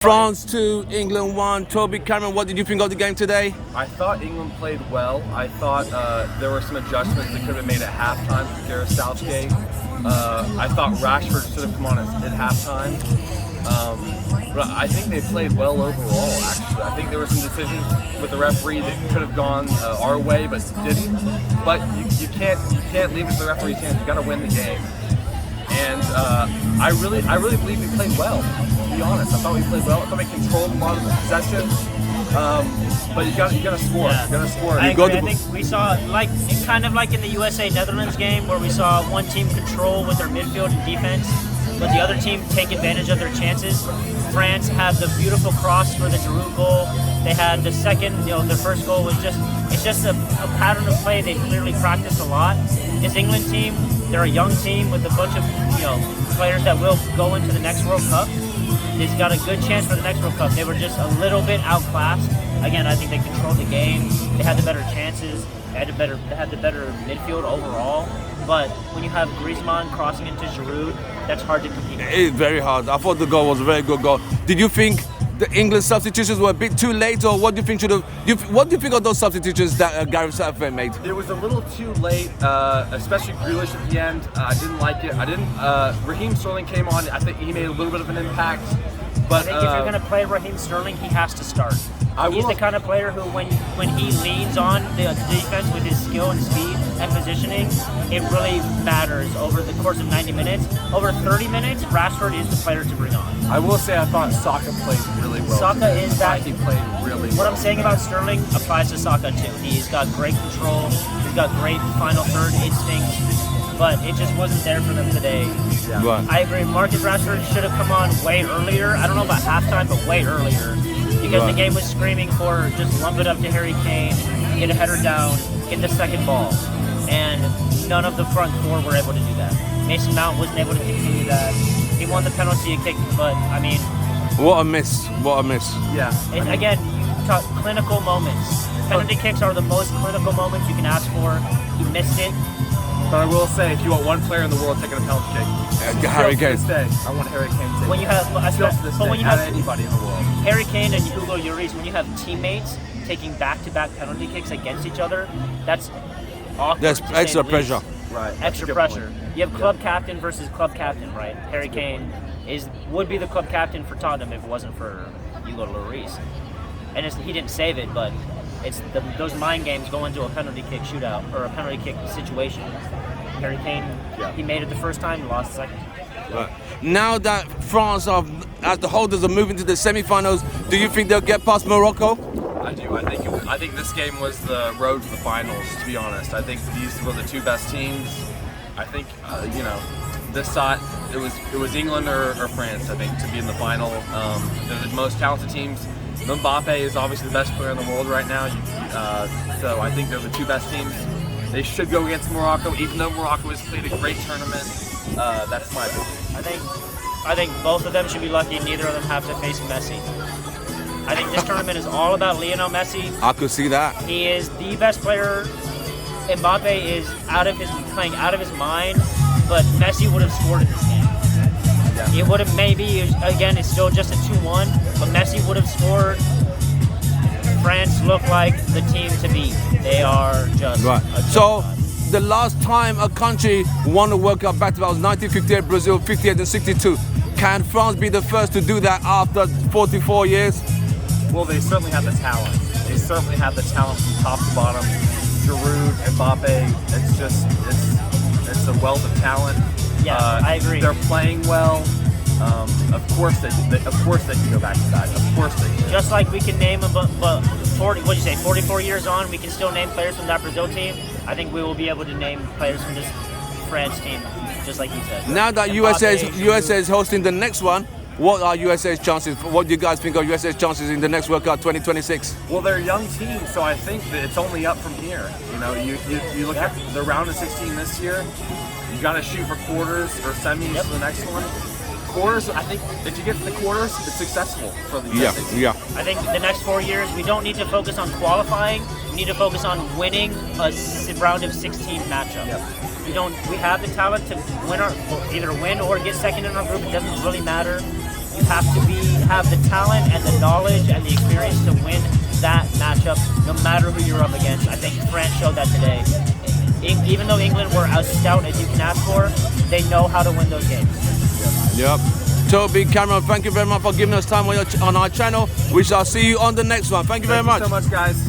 France 2, England 1. Toby, Cameron, what did you think of the game today? I thought England played well. I thought there were some adjustments that could have been made at halftime from Gareth Southgate. I thought Rashford should have come on at halftime. But I think they played well overall, actually. I think there were some decisions with the referee that could have gone our way but didn't. But you can't leave it to the referee's hands. You got to win the game. And I really believe we played well, to be honest. I thought we played well. I thought we controlled a lot of the possession. But you gotta score. Yeah. You gotta score. I agree. I think we saw, kind of like in the USA-Netherlands game, where we saw one team control with their midfield and defense, but the other team take advantage of their chances. France had the beautiful cross for the Giroud goal. They had the second, their first goal was it's just a pattern of play they've clearly practiced a lot. This England team, they're a young team with a bunch of players that will go into the next World Cup. They've got a good chance for the next World Cup. They were just a little bit outclassed. Again, I think they controlled the game. They had the better chances. They had the better midfield overall. But when you have Griezmann crossing into Giroud, that's hard to compete with. It's very hard. I thought the goal was a very good goal. Did you think the England substitutions were a bit too late, or what do you think should have? What do you think of those substitutions that Gareth Southgate made? It was a little too late, especially Grealish at the end. I didn't like it. Raheem Sterling came on. I think he made a little bit of an impact. But I think if you're going to play Raheem Sterling, he has to start. He's the kind of player who, when he leans on the defense with his skill and speed and positioning, it really matters over the course of 90 minutes. Over 30 minutes, Rashford is the player to bring on. I will say I thought Saka played really well. Saka is that. He played really well. What I'm saying about Sterling applies to Saka too. He's got great control. He's got great final third instinct. But it just wasn't there for them today. Yeah. Right. I agree. Marcus Rashford should have come on way earlier. I don't know about halftime, but way earlier. Because the game was screaming for just lump it up to Harry Kane, get a header down, get the second ball. And none of the front four were able to do that. Mason Mount wasn't able to continue that. He won the penalty kick, but I mean... What a miss. What a miss. Yeah. Again, you talk clinical moments. Penalty kicks are the most clinical moments you can ask for. He missed it. But I will say, if you want one player in the world taking a penalty kick, Harry Kane. I want Harry Kane to take When you have, when you have anybody in the world. Harry Kane and Hugo Lloris, when you have teammates taking back-to-back penalty kicks against each other, that's awkward. There's extra pressure. Right. Extra pressure. You have club captain versus club captain, right? Harry Kane would be the club captain for Tottenham if it wasn't for Hugo Lloris. And he didn't save it, but it's those mind games go into a penalty kick shootout or a penalty kick situation. Harry Kane, he made it the first time, lost the second. Right. Now that France as the holders are moving to the semi-finals, do you think they'll get past Morocco? I do. I think this game was the road to the finals. To be honest, I think these were the two best teams. I think this side it was England or France. I think to be in the final. They're the most talented teams. Mbappe is obviously the best player in the world right now. So I think they're the two best teams. They should go against Morocco, even though Morocco has played a great tournament. That's my opinion. I think both of them should be lucky. Neither of them have to face Messi. I think this tournament is all about Lionel Messi. I could see that. He is the best player. Mbappe is playing out of his mind, but Messi would have scored in this game. Yeah. It would have again, it's still just a 2-1, but Messi would have scored. France look like the team to beat. They are just right. So the last time a country won a World Cup back-to-back was 1958, Brazil, 58 and 62. Can France be the first to do that after 44 years? Well, they certainly have the talent. They certainly have the talent from top to bottom. Giroud, Mbappe, it's a wealth of talent. Yeah, I agree. They're playing well. Of course they can go back to that. Of course they can. Just like we can name them, but 44 years on, we can still name players from that Brazil team. I think we will be able to name players from this France team, just like you said. Now that USA is hosting the next one, what are USA's chances? What do you guys think of USA's chances in the next World Cup 2026? Well, they're a young team, so I think that it's only up from here. You look at the round of 16 this year. You got to shoot for quarters or semis for the next one. Quarters, I think if you get to the quarters, it's successful for the USA. Yeah. I think the next 4 years, we don't need to focus on qualifying. We need to focus on winning a round of 16 matchup. Yep. We have the talent to either win or get second in our group. It doesn't really matter. You have to be have the talent and the knowledge and the experience to win that matchup, no matter who you're up against. I think France showed that today. Even though England were as stout as you can ask for, they know how to win those games. Yep. Toby, Cameron, thank you very much for giving us time on our channel. We shall see you on the next one. Thank you very much. Thank you so much, guys.